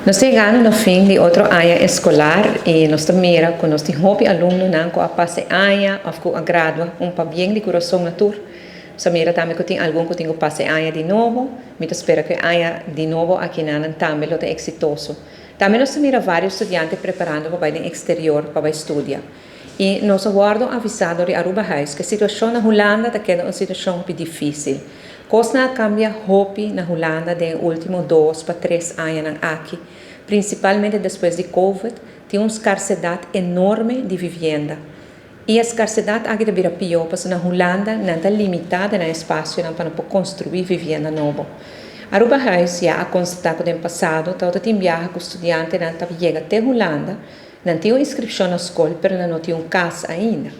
Nós chegamos no fim de outro ano escolar e nós mira com nosso hobby aluno não a passe ano ou com a gradua para bem de coração na tour. Nós mira também que tem algum que tem passe ano de novo, mas espero que ano de novo aqui na também lo é exitoso. Também nós mira vários estudantes preparando para o exterior para estudar. E nós guardo avisado de Aruba House que a situação na Holanda é uma situação difícil. Costa cambia hobby na Holanda de últimos 2 para 3 anos aqui, principalmente depois de Covid, tem uma escassez enorme de vivenda. E a escassez aqui de pior, porque na Holanda não está limitada no espaço para construir vivenda nova. Aruba House já a constatado no passado, todo tem viaja com estudantes não chega até Holanda, não tem uma inscrição na escola, mas não tem casa ainda.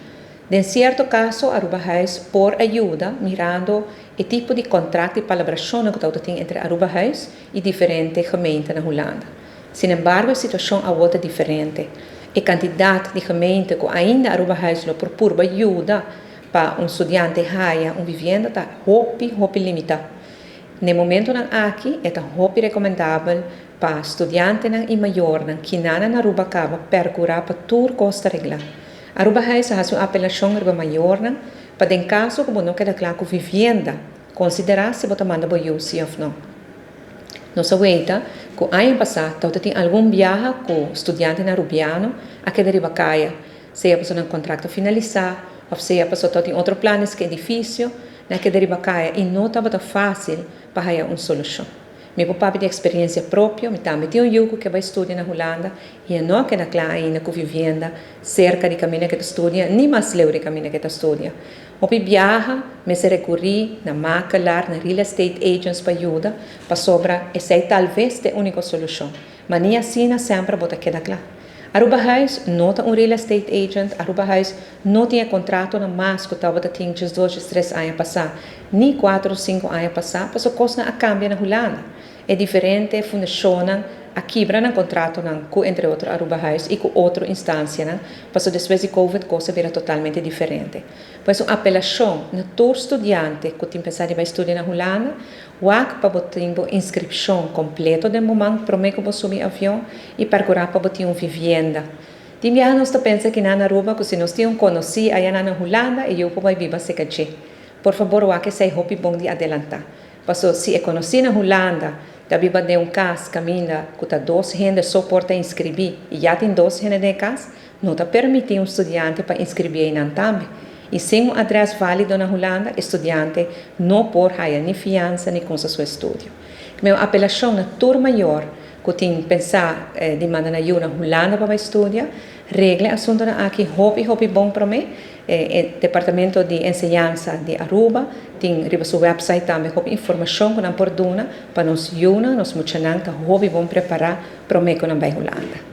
Em certo caso, Aruba House por ajuda, mirando o tipo de contrato de colaboração que tem entre Aruba House e diferentes gemeentes na Holanda. Sin embargo, a situação é outra diferente. A quantidade de gemeentes que ainda Aruba House lo propõe ajuda para um estudante haya uma vivenda está hopi limitada. No momento aqui, é hopi recomendável para estudantes e maiores que não na Aruba acaba percorrer para toda Costa Rica. Aruba House faz uma apelação para maior, para em caso que não queda claro que vivenda, considerar se você manda para o sim ou não. Nós sabemos que ano passado, tem algum viagem com estudantes arubianos a que deriva caia, seja para um contrato finalizar, ou seja para tem outros planos que é difícil, que deriva caia e não estava fácil para ter uma solução. Meu papai de experiência própria, me também tem yugo que vai estudar na Holanda e não queda claro ainda com vivenda cerca de caminho que estuda, nem mais leu de caminho que estuda. O viaja, me se recorri na macalar, na real estate agents para ajuda, para sobra, essa é talvez a única solução. Mas nem assim sempre bota queda claro. Aruba House não é um real estate agent, Aruba House não tem contrato na mais que talvez tenha 2, 3 anos passar, nem 4 ou 5 anos passar, para sua coisa a cambia na Holanda. É diferente, funciona, a quebra no contrato entre outros Aruba House e com outra instância, para depois de Covid, a coisa vira totalmente diferente. Pois uma apelação na todo estudante que tem pensado em estudar na Holanda, o para ter uma inscrição completa do momento, prometo que subir avião e percorrer para ter uma vivenda. Tem viagem nós pensa que na Aruba, que se nós temos conhecido aí na Holanda, e eu vou viver seca. Por favor, o que sei hobby bom de adelantar. Porque se é conhecido na Holanda, também vai ter caso caminha que está 2 gente só porta inscrever e já tem 2 gente de casa, não está permitindo um estudante para inscrever em também. E sem um adresse válido na Holanda, o estudante não pode ter nem fiança nem com seu estudo. Minha apelação na turma maior que tem que pensar de mandar ajuda na Holanda para estudar, regle assunto aqui hobby bom para mim. O Departamento de Enseñanza de Aruba tem seu website também com informação que não por dona para nos ajudar, nos motivar que hobby bom preparar para mim que não vai Holanda.